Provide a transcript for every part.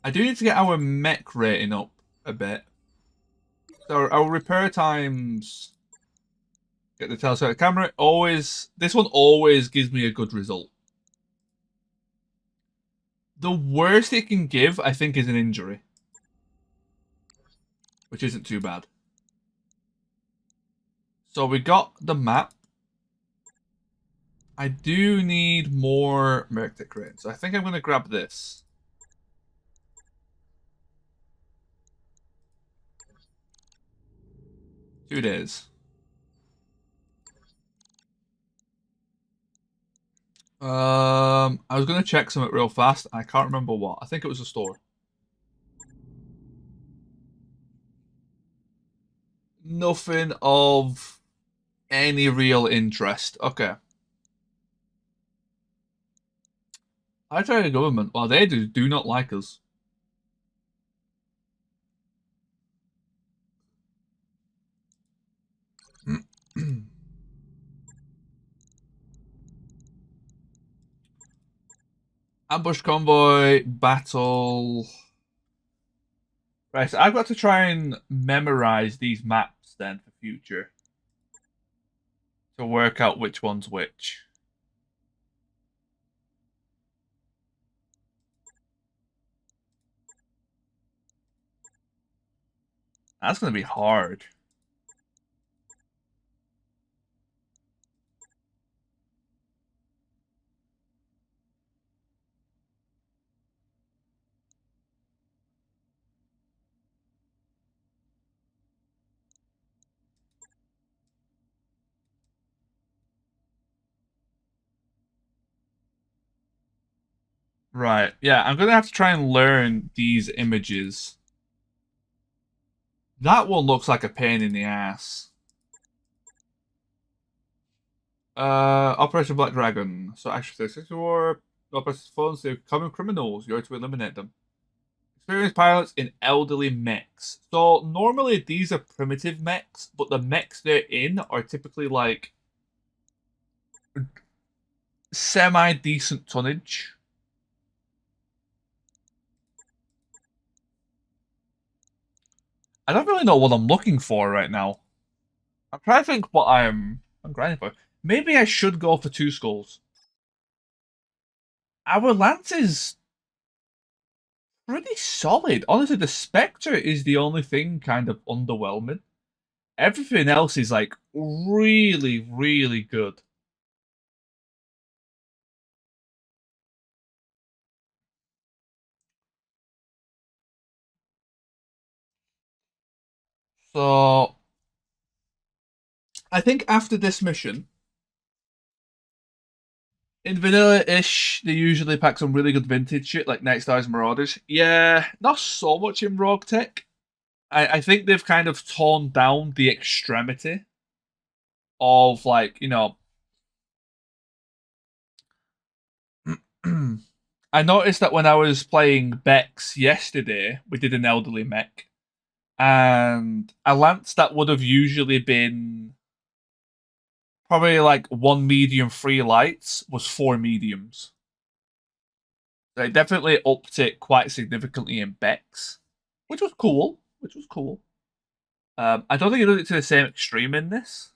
I do need to get our mech rating up a bit. So our repair times. Get the telescopic camera. Always, this one always gives me a good result. The worst it can give, I think, is an injury, which isn't too bad. So we got the map. I do need more Roguetech rating, so I think I'm going to grab this. Two days. I was going to check something real fast. I can't remember what. I think it was a store. Nothing of any real interest. Okay. I try the government. Well, they do not like us. Ambush convoy, battle. Right, so I've got to try and memorize these maps then for future to work out which one's which. That's going to be hard. Right, yeah, I'm going to have to try and learn these images. That one looks like a pain in the ass. Operation Black Dragon. So actually, this war Operation phones the common criminals. You're to eliminate them. Experienced pilots in elderly mechs. So normally these are primitive mechs, but the mechs they're in are typically like semi-decent tonnage. I don't really know what I'm looking for right now. I'm trying to think what I'm grinding for. Maybe I should go for 2 skulls. Our lance is pretty solid. Honestly, the Spectre is the only thing kind of underwhelming. Everything else is like really, really good. So I think after this mission, in vanilla-ish, they usually pack some really good vintage shit like Night Stars and Marauders. Yeah, not so much in Roguetech. I think they've kind of torn down the extremity of like, I noticed that when I was playing Bex yesterday, we did an elderly mech, and a lance that would have usually been probably like 1 medium, 3 lights was 4 mediums. They definitely upped it quite significantly in Bex, which was cool. I don't think it did it to the same extreme in this,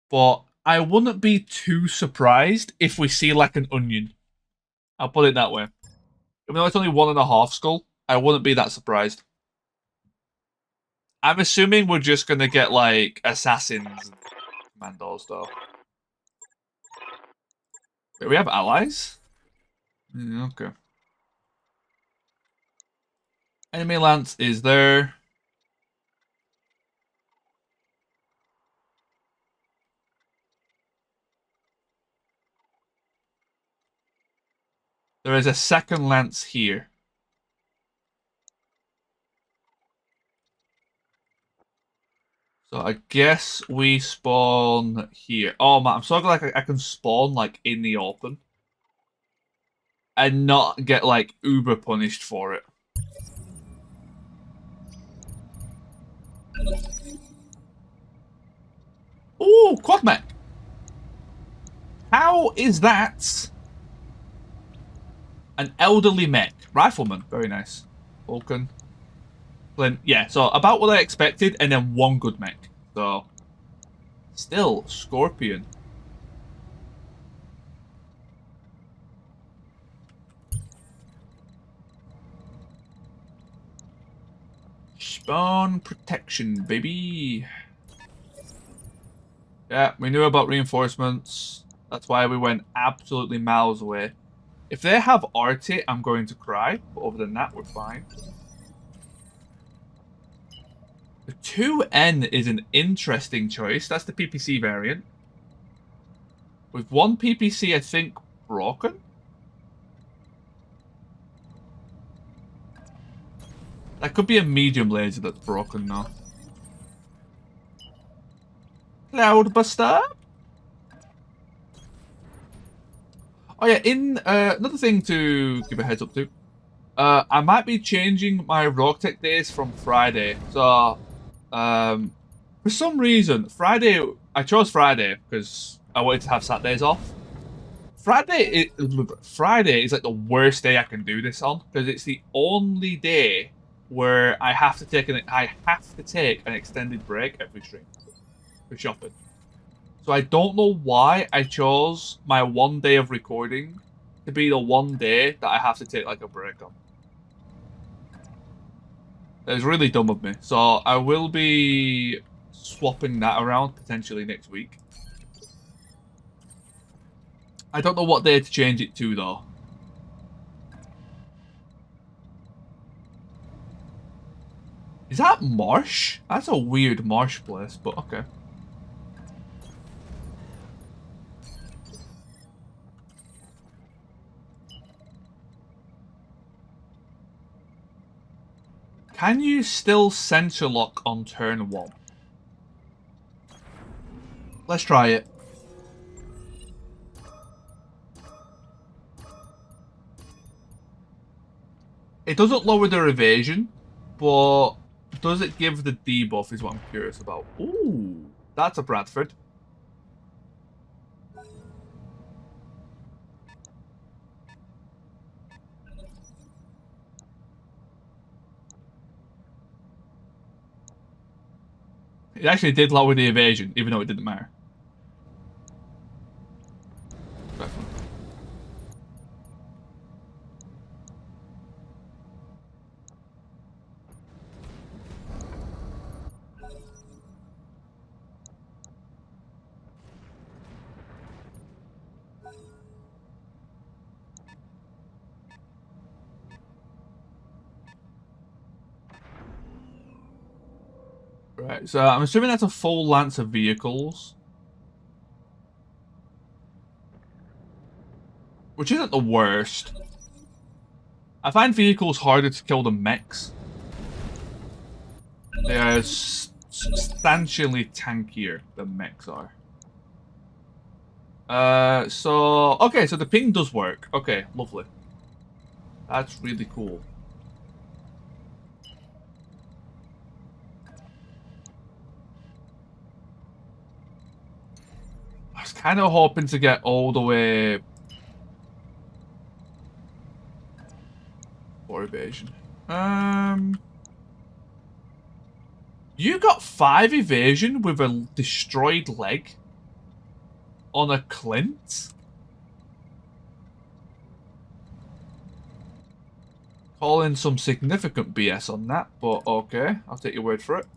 but I wouldn't be too surprised if we see like an onion. I'll put it that way. Even though it's only 1.5 skull, I wouldn't be that surprised. I'm assuming we're just gonna get like assassins and commandos though. Do we have allies? Okay. Enemy lance is there. There is a second lance here. So I guess we spawn here. Oh man, I'm so glad I can spawn like in the open and not get like uber punished for it. Ooh, quad mech. How is that an elderly mech? Rifleman, very nice. Vulcan. Flint, yeah, so about what I expected, and then one good mech. So, still, Scorpion. Spawn protection, baby. Yeah, we knew about reinforcements. That's why we went absolutely miles away. If they have Arty, I'm going to cry. But other than that, we're fine. The 2N is an interesting choice. That's the PPC variant. With one PPC, I think, broken? That could be a medium laser that's broken now. Cloudbuster? Oh yeah, another thing to give a heads up to. I might be changing my Roguetech days from Friday. So, for some reason, I chose Friday because I wanted to have Saturdays off. Friday is like the worst day I can do this on because it's the only day where I have to take an extended break every stream for shopping. So I don't know why I chose my 1 day of recording to be the 1 day that I have to take like a break on. It's really dumb of me. So I will be swapping that around potentially next week. I don't know what day to change it to though. Is that marsh? That's a weird marsh place, but okay. Can you still center lock on turn 1? Let's try it. It doesn't lower their evasion, but does it give the debuff is what I'm curious about. Ooh, that's a Bradford. It actually did lower the evasion, even though it didn't matter. Right, so I'm assuming that's a full lance of vehicles. Which isn't the worst. I find vehicles harder to kill than mechs. They are substantially tankier than mechs are. Okay, so the ping does work. Okay, lovely. That's really cool. I was kind of hoping to get all the way for evasion. You got 5 evasion with a destroyed leg on a Clint? Calling some significant BS on that, but okay, I'll take your word for it.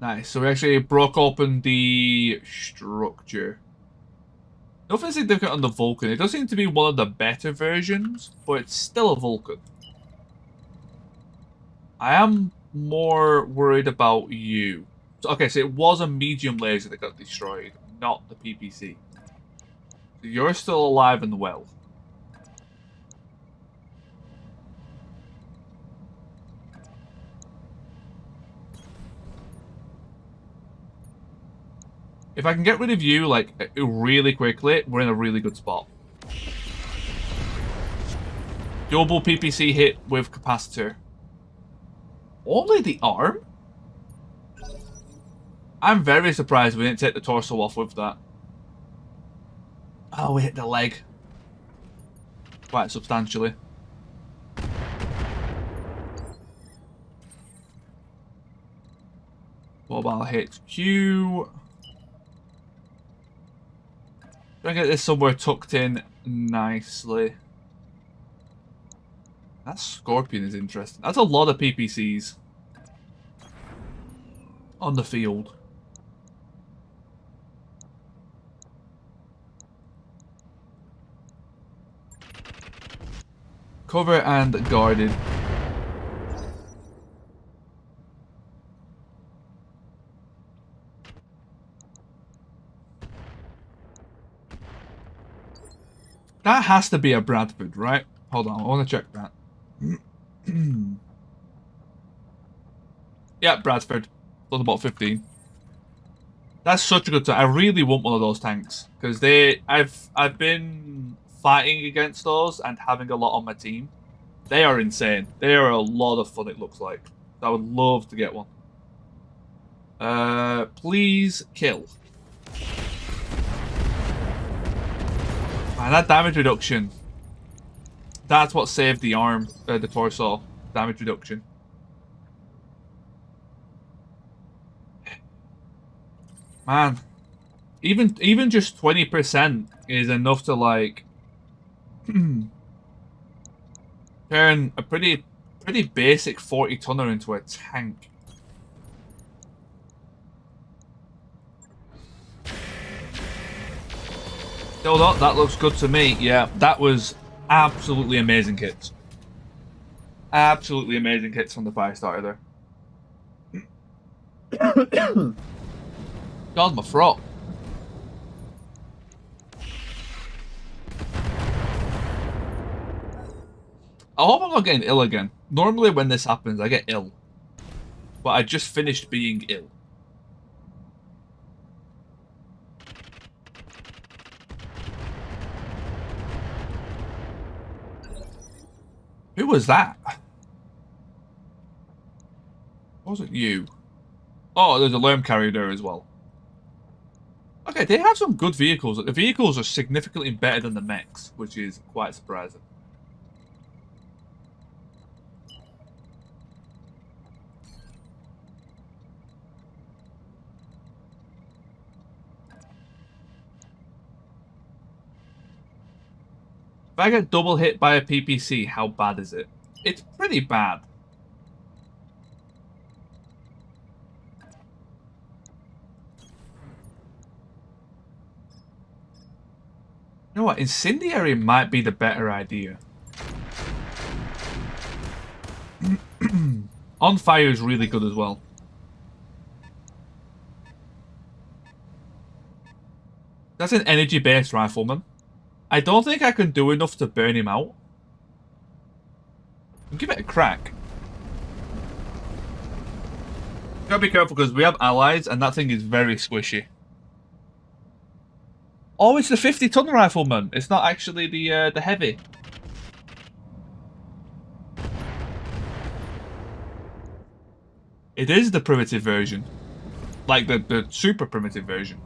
Nice, so we actually broke open the structure. Nothing significant on the Vulcan. It does seem to be one of the better versions, but it's still a Vulcan. I am more worried about you. So, okay, so it was a medium laser that got destroyed, not the PPC. So you're still alive and well. If I can get rid of you, like, really quickly, we're in a really good spot. Double PPC hit with capacitor. Only the arm? I'm very surprised we didn't take the torso off with that. Oh, we hit the leg. Quite substantially. Mobile HQ. Try and get this somewhere tucked in nicely. That Scorpion is interesting. That's a lot of PPCs on the field. Cover and guarded. That has to be a Bradford, right? Hold on, I want to check that. Yeah, Bradford. Done about 15. That's such a good time. I really want one of those tanks because I've been fighting against those and having a lot on my team. They are insane. They are a lot of fun. It looks like. I would love to get one. Please kill. Man, that damage reduction. That's what saved the arm, the torso. Damage reduction. Man, even just 20% is enough to like turn a pretty basic 40-tonner into a tank. Still not. That looks good to me. Yeah, that was absolutely amazing kits. Absolutely amazing kits from the Firestarter there. God, my throat. I hope I'm not getting ill again. Normally when this happens, I get ill. But I just finished being ill. Who was that? Wasn't you? Oh, there's a worm carrier there as well. Okay, they have some good vehicles. The vehicles are significantly better than the mechs, which is quite surprising. If I get double hit by a PPC, how bad is it? It's pretty bad. You know what? Incendiary might be the better idea. On fire is really good as well. That's an energy-based rifleman. I don't think I can do enough to burn him out. I'll give it a crack. Gotta be careful because we have allies and that thing is very squishy. Oh, it's the 50-ton rifleman. It's not actually the heavy. It is the primitive version. Like the super primitive version.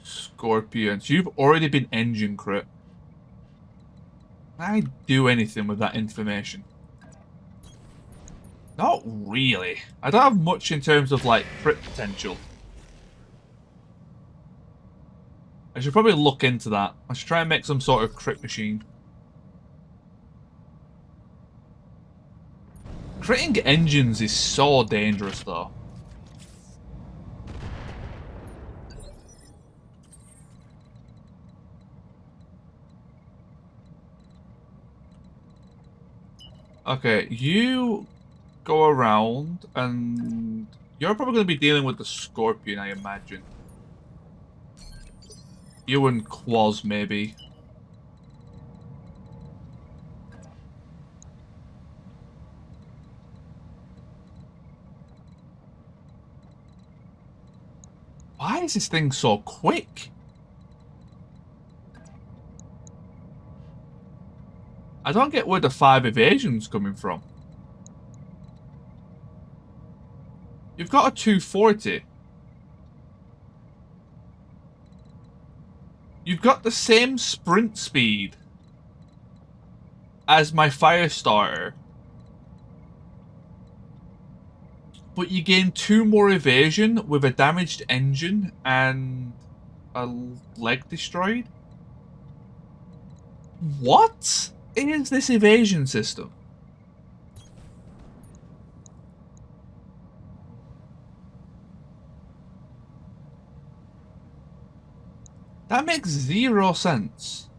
Scorpions. You've already been engine crit. Can I do anything with that information? Not really. I don't have much in terms of like crit potential. I should probably look into that. I should try and make some sort of crit machine. Critting engines is so dangerous though. Okay, you go around and you're probably going to be dealing with the Scorpion, I imagine. You and Quaz, maybe. Why is this thing so quick? I don't get where the 5 evasion's coming from. You've got a 240. You've got the same sprint speed as my fire starter. But you gain 2 more evasion with a damaged engine and a leg destroyed? What is this evasion system? That makes 0 sense.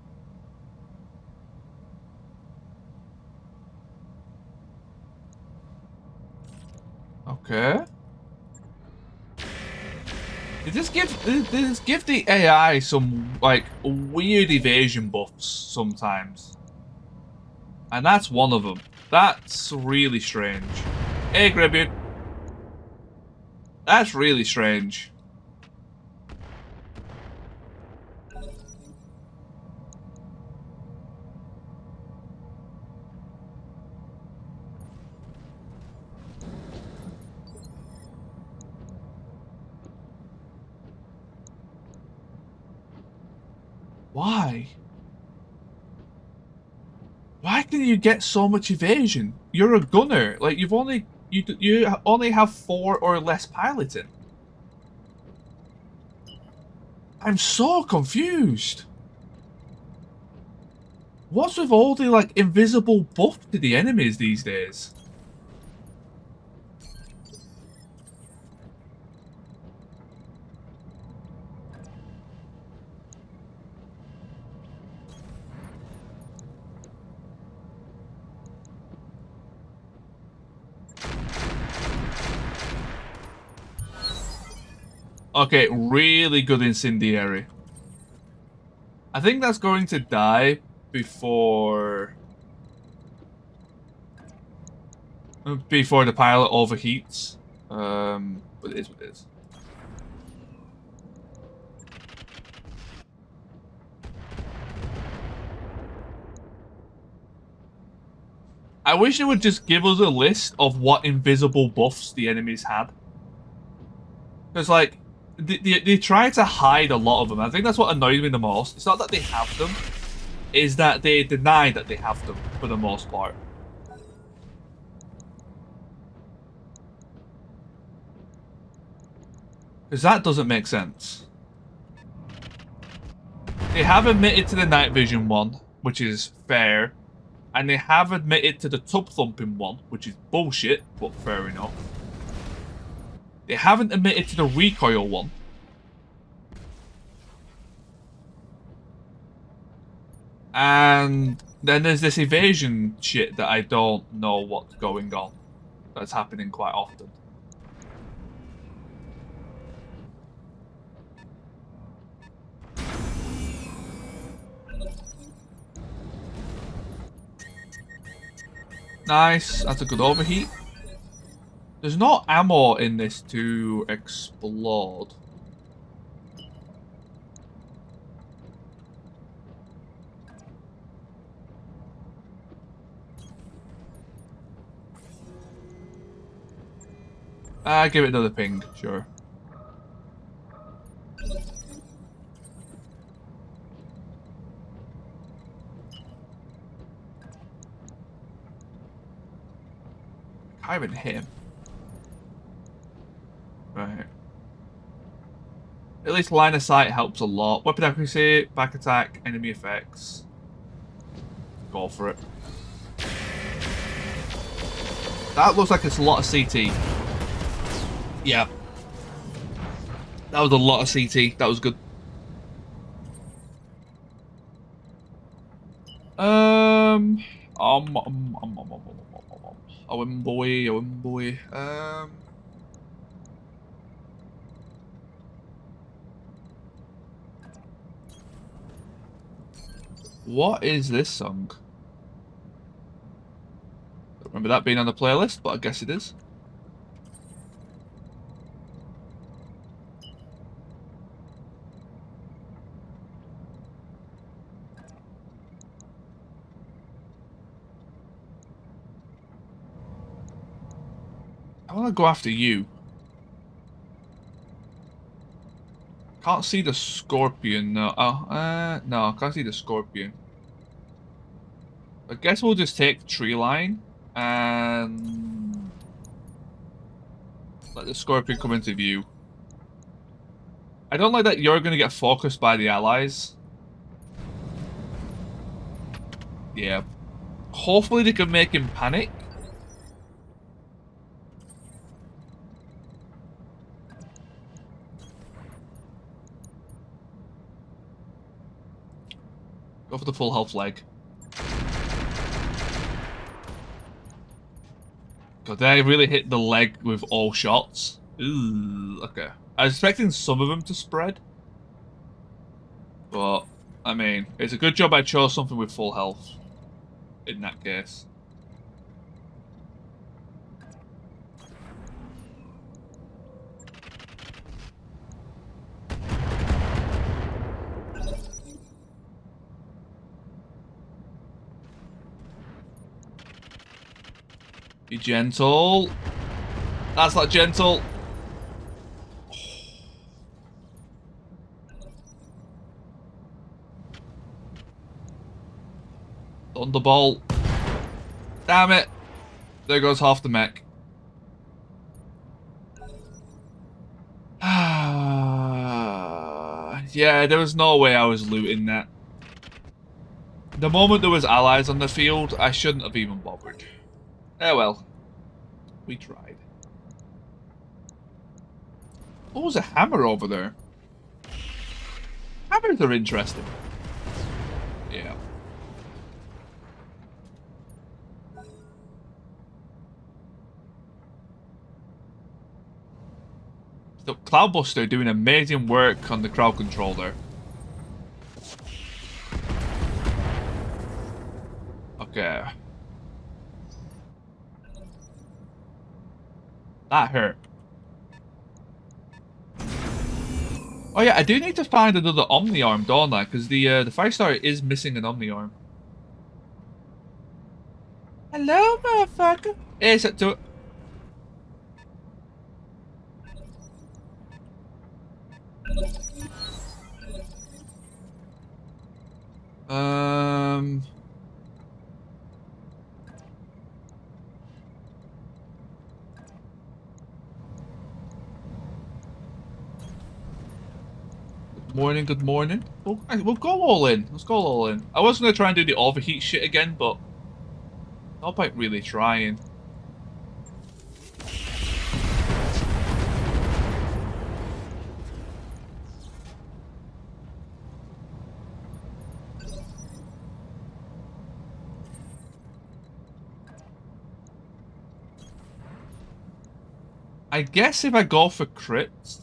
Okay. Did this give the AI some, like, weird evasion buffs sometimes? And that's one of them. That's really strange. Hey, Gribbeard. That's really strange. Why? Why can you get so much evasion? You're a gunner. Like, you only have 4 or less piloting. I'm so confused. What's with all the, like, invisible buff to the enemies these days? Okay, really good incendiary. I think that's going to die before the pilot overheats. But it is what it is. I wish it would just give us a list of what invisible buffs the enemies had. Because, like, they try to hide a lot of them. I think that's what annoys me the most. It's not that they have them, it's that they deny that they have them for the most part. Because that doesn't make sense. They have admitted to the night vision one, which is fair. And they have admitted to the tub thumping one, which is bullshit, but fair enough. They haven't admitted to the recoil one. And then there's this evasion shit that I don't know what's going on. That's happening quite often. Nice, that's a good overheat. There's no ammo in this to explode. Give it another ping, sure. I haven't hit him. Right. At least line of sight helps a lot. Weapon accuracy, back attack, enemy effects. Go for it. That looks like it's a lot of CT. Yeah. That was a lot of CT. That was good. Oh, boy. What is this song? Don't remember that being on the playlist, but I guess it is. I want to go after you. Can't see the scorpion. No. Oh, no, can't see the scorpion. I guess we'll just take tree line and let the scorpion come into view. I don't like that you're going to get focused by the allies. Yeah. Hopefully they can make him panic. Go for the full health leg. God, they really hit the leg with all shots. Ooh, okay. I was expecting some of them to spread. But, I mean, it's a good job I chose something with full health. In that case. Be gentle. That's not gentle. Thunderbolt. Damn it. There goes half the mech. Yeah, there was no way I was looting that. The moment there was allies on the field, I shouldn't have even bothered. Oh well. We tried. Oh, there's a hammer over there. Hammers are interesting. Yeah. So Cloudbuster doing amazing work on the crowd control there. Okay. That hurt. Oh yeah, I do need to find another Omni Arm, don't I? Because the 5-star is missing an Omni Arm. Hello, motherfucker. Hey, set to it. Good morning, good morning. We'll go all in. Let's go all in. I was going to try and do the overheat shit again, but no point really trying. I guess if I go for crits...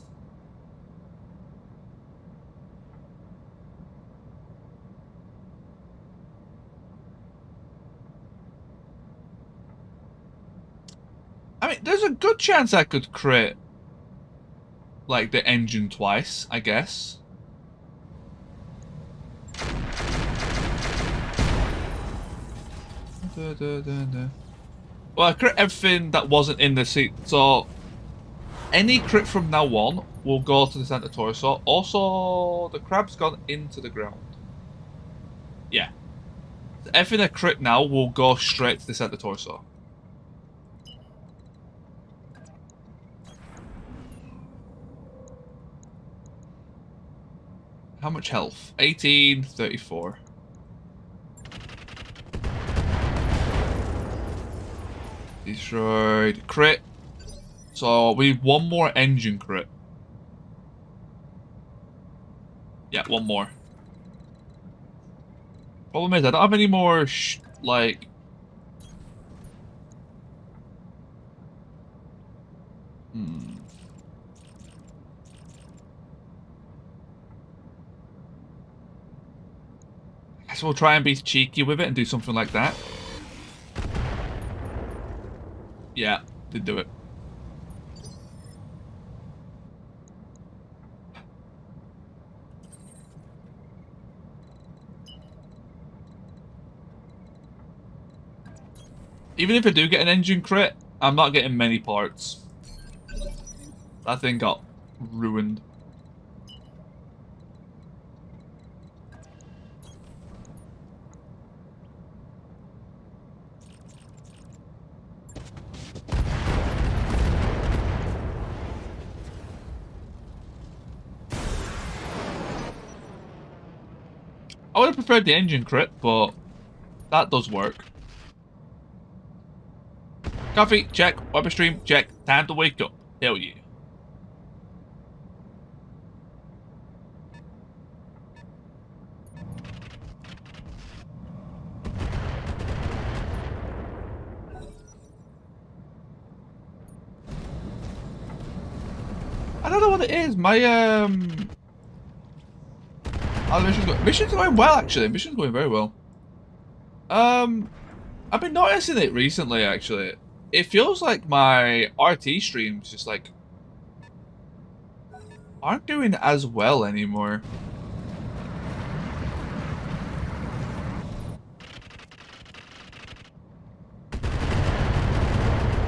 I mean, there's a good chance I could crit, like, the engine twice, I guess. Well, I crit everything that wasn't in the seat, so any crit from now on will go to the center torso. Also, the crab's gone into the ground. Yeah. So everything I crit now will go straight to the center torso. How much health? 18, 34. Destroyed. Crit. So we need one more engine crit. Yeah, one more. Problem is, I don't have any more, like... I guess we'll try and be cheeky with it and do something like that. Yeah, did do it. Even if I do get an engine crit, I'm not getting many parts. That thing got ruined. I would have preferred the engine crit, but that does work. Coffee, check. Weber stream, check. Time to wake up. Hell yeah. I don't know what it is. My oh, mission's going well actually. Mission's going very well. I've been noticing it recently actually. It feels like my RT streams just like aren't doing as well anymore.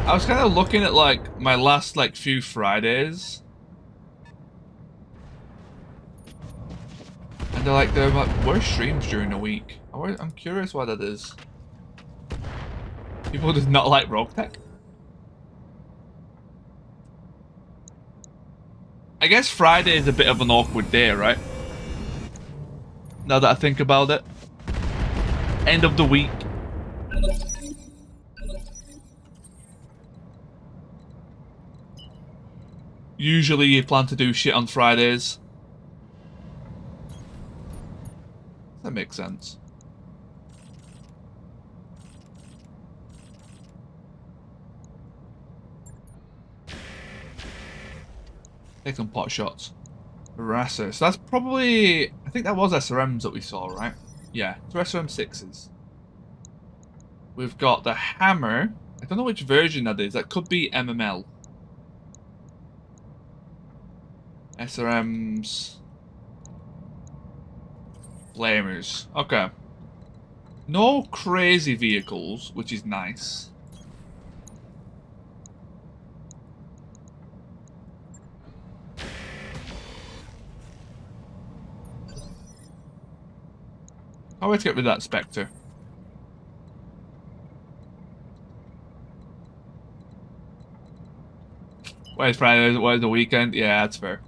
I was kind of looking at like my last like few Fridays. And they're like worst streams during the week. I'm curious why that is. People just not like Roguetech. I guess Friday is a bit of an awkward day, right? Now that I think about it. End of the week. Usually you plan to do shit on Fridays. That makes sense. Take some pot shots. Harasser. So that's probably... I think that was SRMs that we saw, right? Yeah, it's SRM 6s. We've got the hammer. I don't know which version that is. That could be MML. SRMs. Flamers. Okay. No crazy vehicles, which is nice. I'll wait to get rid of that Spectre. Where's Friday? Where's the weekend? Yeah, that's fair.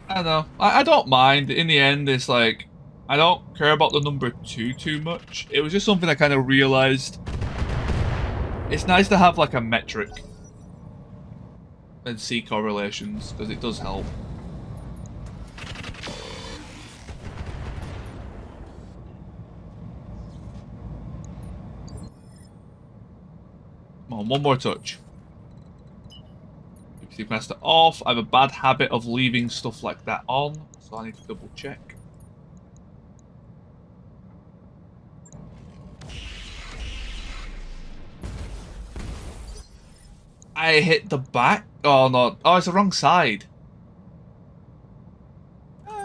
I don't know. I don't mind. In the end, it's like, I don't care about the number too much. It was just something I kind of realized. It's nice to have like a metric and see correlations, because it does help. Come on, one more touch. Keep master off. I have a bad habit of leaving stuff like that on, so I need to double check. I hit the back. Oh no! Oh, it's the wrong side.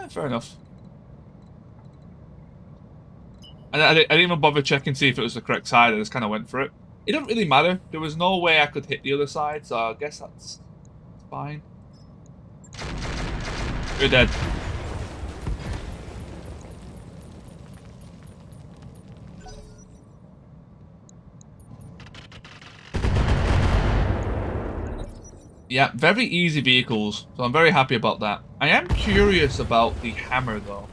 Fair enough. I didn't even bother checking to see if it was the correct side. I just kind of went for it. It didn't really matter. There was no way I could hit the other side, so I guess that's fine. You're dead. Yeah, very easy vehicles, so I'm very happy about that. I am curious about the hammer, though.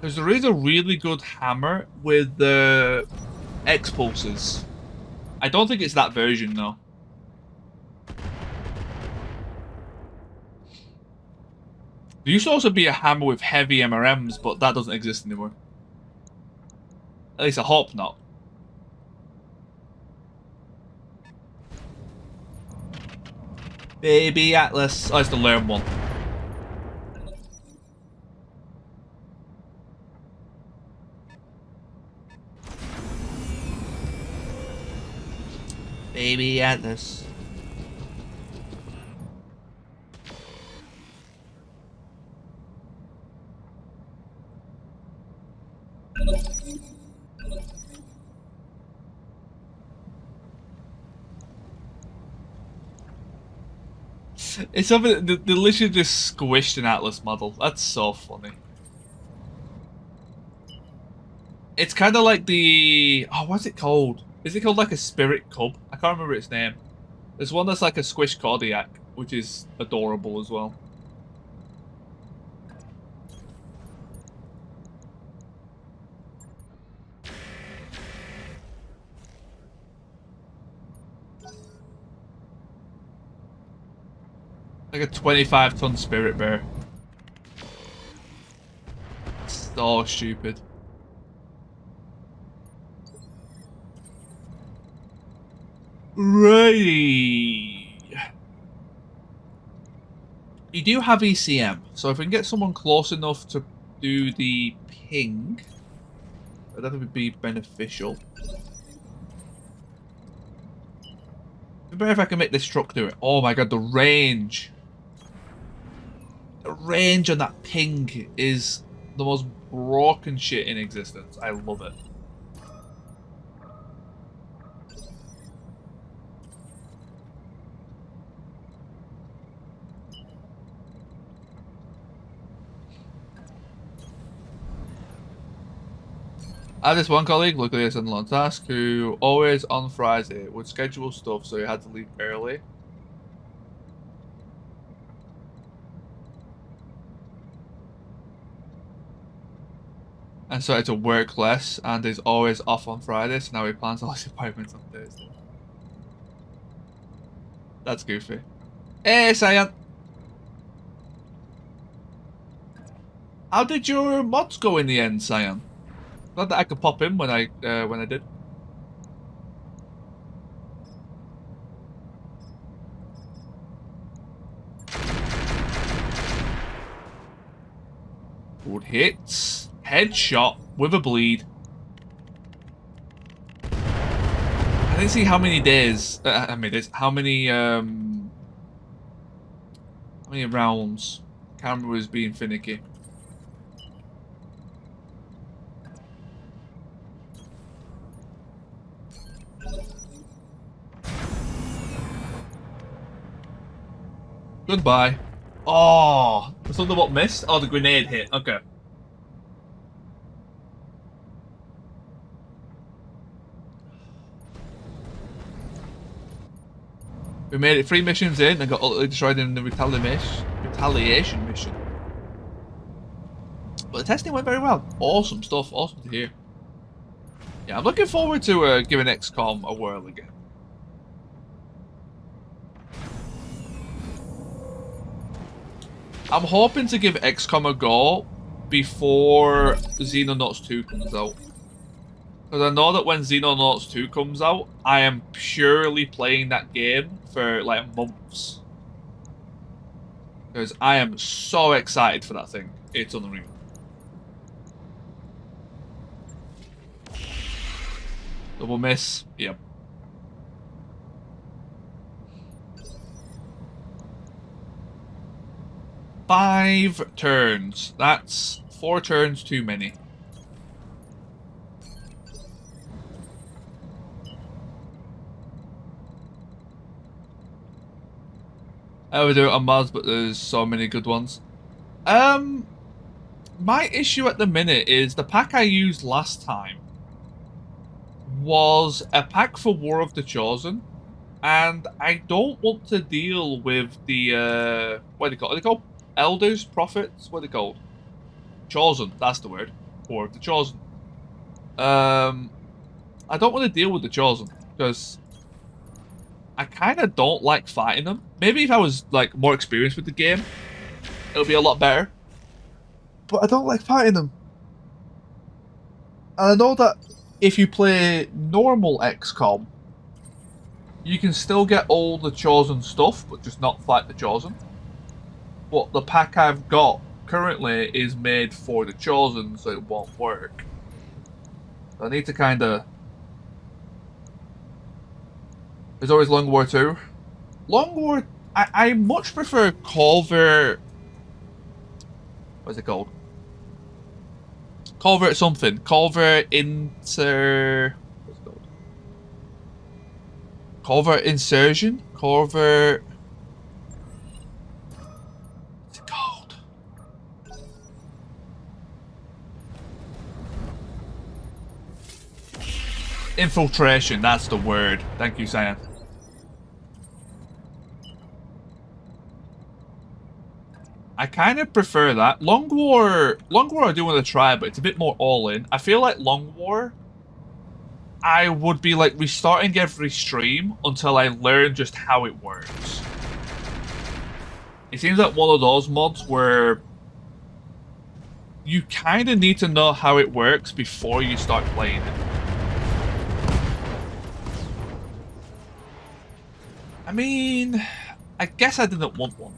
Because there is a really good hammer with the X-pulses. I don't think it's that version, though. There used to also be a hammer with heavy MRMs, but that doesn't exist anymore. At least I hope not. Baby Atlas. Oh, it's the learn one. Baby Atlas. It's something they literally just squished an Atlas model. That's so funny. It's kind of like the what's it called? Is it called like a spirit cub? I can't remember its name. There's one that's like a squish Cardiac, which is adorable as well. Like a 25-ton spirit bear. So stupid. Righty. You do have ECM, so if we can get someone close enough to do the ping, that would be beneficial. It'd be better if I can make this truck do it. Oh my god, the range. The range on that ping is the most broken shit in existence. I love it. I have this one colleague, luckily it's on task, who always on Friday would schedule stuff so he had to leave early. And started to work less, and is always off on Friday, so now he plans all his appointments on Thursday. That's goofy. Hey, Cyan! How did your mods go in the end, Cyan? Glad that I could pop in when I did. Good hits. Headshot with a bleed. I didn't see how many days. How many rounds? Camera was being finicky. Goodbye. Oh, something what missed? Oh, the grenade hit. Okay. We made it 3 missions in and got utterly destroyed in the retaliation mission. But the testing went very well. Awesome stuff. Awesome to hear. Yeah, I'm looking forward to giving XCOM a whirl again. I'm hoping to give XCOM a go before Xenonauts 2 comes out. Because I know that when Xenonauts 2 comes out, I am purely playing that game for like months. Because I am so excited for that thing. It's unreal. Double miss. Yep. Five turns. That's 4 turns too many. I would do it on mods, but there's so many good ones. My issue at the minute is the pack I used last time was a pack for War of the Chosen, and I don't want to deal with the what are they called? Are they called elders, prophets? What are they called? Chosen. That's the word. War of the Chosen. I don't want to deal with the Chosen because I kind of don't like fighting them. Maybe if I was like more experienced with the game, it would be a lot better. But I don't like fighting them. And I know that if you play normal XCOM, You can still get all the Chosen stuff, but just not fight the Chosen. But the pack I've got currently is made for the Chosen, so it won't work. So I need to kind of... There's always Long War 2. Long War... I much prefer Culvert... What's it called? Culvert something. Culvert Inter... What's it called? Culvert Insurgent? Culvert... What's it called? Infiltration, that's the word. Thank you, Cyan. I kind of prefer that. Long War I do want to try, but it's a bit more all-in. I feel like Long War, I would be like restarting every stream until I learn just how it works. It seems like one of those mods where you kind of need to know how it works before you start playing it. I mean, I guess I didn't want one.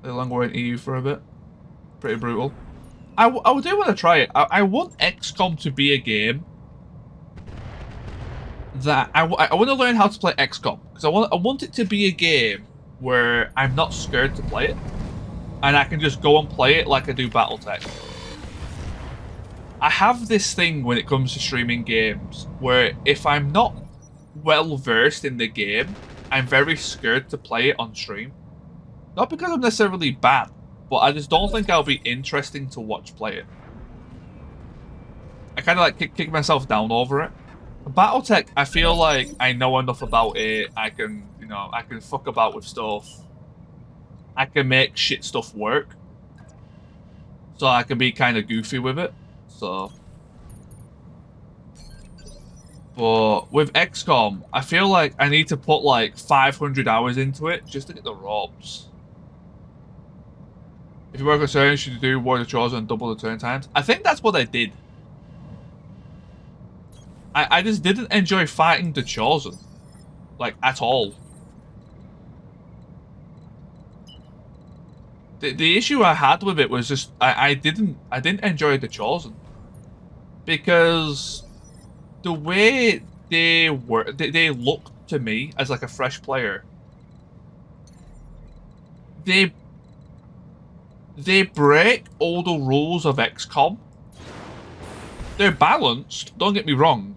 The Long War in EU for a bit. Pretty brutal. I do want to try it. I want XCOM to be a game that I want to learn how to play XCOM, because I want it to be a game where I'm not scared to play it, and I can just go and play it like I do BattleTech. I have this thing when it comes to streaming games where if I'm not well versed in the game, I'm very scared to play it on stream. Not because I'm necessarily bad, but I just don't think I'll be interesting to watch play it. I kind of like kick myself down over it. BattleTech, I feel like I know enough about it. I can, I can fuck about with stuff. I can make shit stuff work. So I can be kind of goofy with it. So. But with XCOM, I feel like I need to put like 500 hours into it just to get the ropes. If you work on turns, should you do War of the Chosen and double the turn times? I think that's what I did. I just didn't enjoy fighting the Chosen. Like, at all. The issue I had with it was just I didn't enjoy the Chosen. Because the way they looked to me as like a fresh player, they break all the rules of XCOM. They're balanced, don't get me wrong,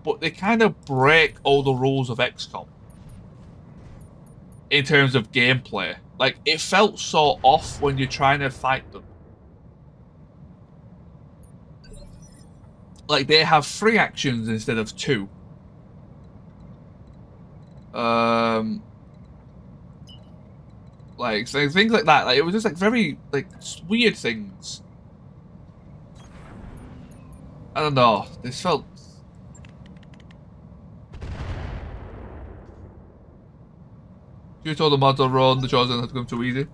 but they kind of break all the rules of XCOM in terms of gameplay. Like, it felt so off when you're trying to fight them. Like, they have 3 actions instead of 2. Like, so things like that. Like, it was just like very like weird things. I don't know. This felt. You told the mods on run, the Chosen had come too easy.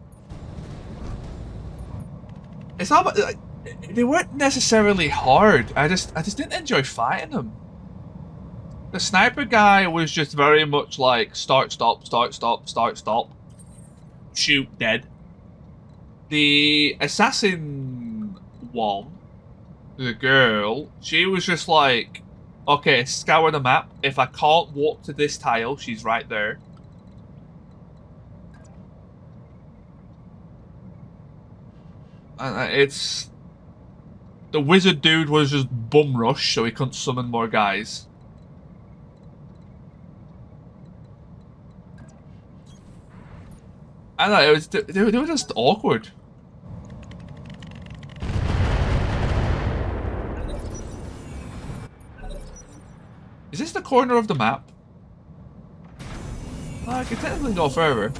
It's not about, like, they weren't necessarily hard. I just didn't enjoy fighting them. The sniper guy was just very much like start, stop, start, stop, start, stop. Shoot, dead. The assassin one, the girl, she was just like, okay, scour the map. If I can't walk to this tile, she's right there. And it's... The wizard dude was just bum rush, so he couldn't summon more guys. I don't know, it was, they were just awkward. Is this the corner of the map? Oh, I can technically go further.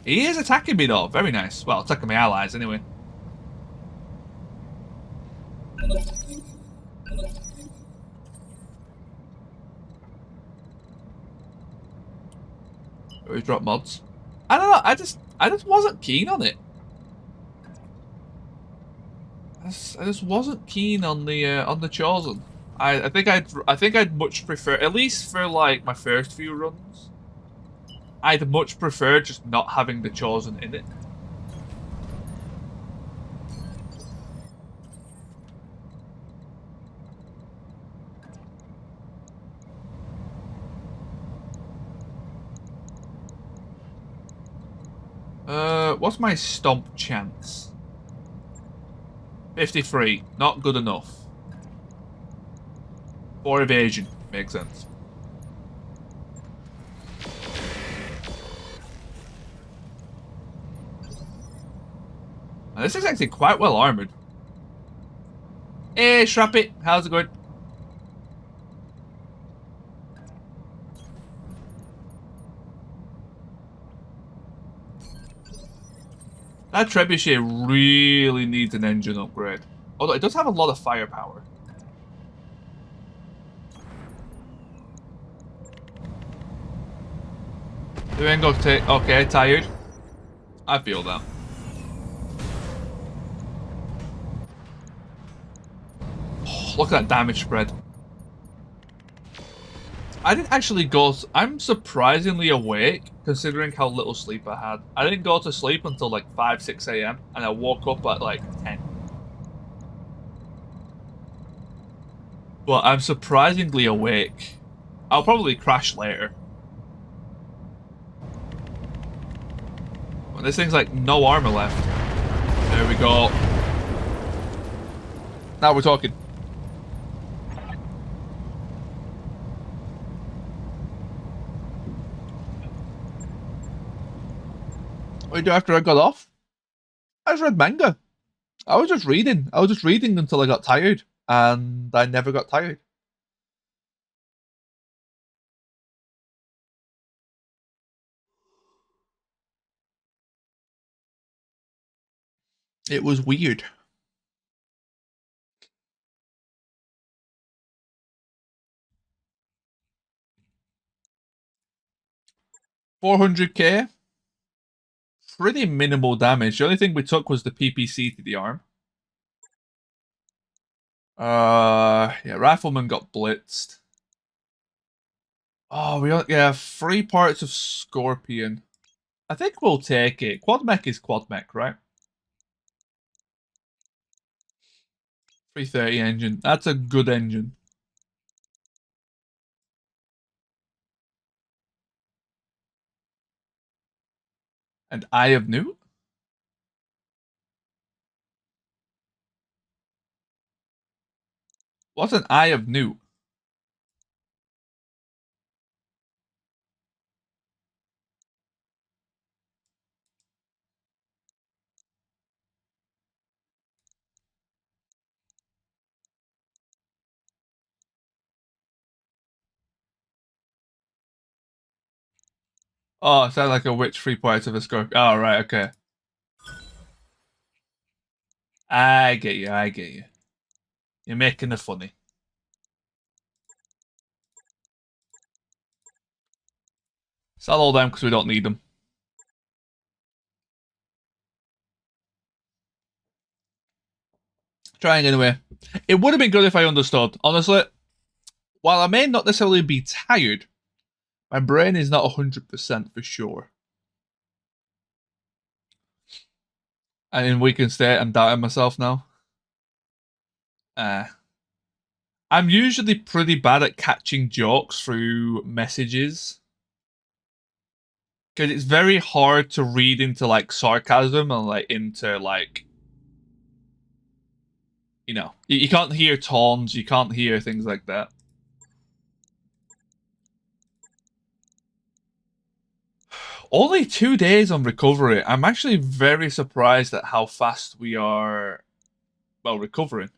He is attacking me though, very nice. Well, attacking my allies anyway. Always drop mods. I don't know, I just wasn't keen on it. I just wasn't keen on the Chosen. I think I'd much prefer, at least for like my first few runs, I'd much prefer just not having the Chosen in it. What's my stomp chance? 53. Not good enough. 4 evasion. Makes sense. And this is actually quite well armored. Hey, Shrappy. How's it going? That trebuchet really needs an engine upgrade. Although it does have a lot of firepower. Doing okay, tired. I feel that. Oh, look at that damage spread. I didn't actually go... I'm surprisingly awake, considering how little sleep I had. I didn't go to sleep until like 5, 6 a.m. and I woke up at like 10. But I'm surprisingly awake. I'll probably crash later. Well, this thing's like no armor left. There we go. Now we're talking. What did I do after I got off? I just read manga. I was just reading. I was just reading until I got tired. And I never got tired. It was weird. $400k. Pretty minimal damage. The only thing we took was the PPC to the arm. Yeah, Rifleman got blitzed. Oh, yeah, 3 parts of Scorpion. I think we'll take it. Quad mech is quad mech, right? 330 engine. That's a good engine. And Eye of Newt? What's an Eye of Newt? Oh, it sounds like a witch 3 parts of a Scorpion. Oh, right, okay. I get you, I get you. You're making it funny. Sell all them because we don't need them. Trying anyway. It would have been good if I understood. Honestly, while I may not necessarily be tired, my brain is not 100% for sure. And in weakened state, I'm doubting myself now. I'm usually pretty bad at catching jokes through messages. Because it's very hard to read into, like, sarcasm and, like, into, like... You know, you can't hear tones, you can't hear things like that. Only 2 days on recovery. I'm actually very surprised at how fast we are, well, recovering.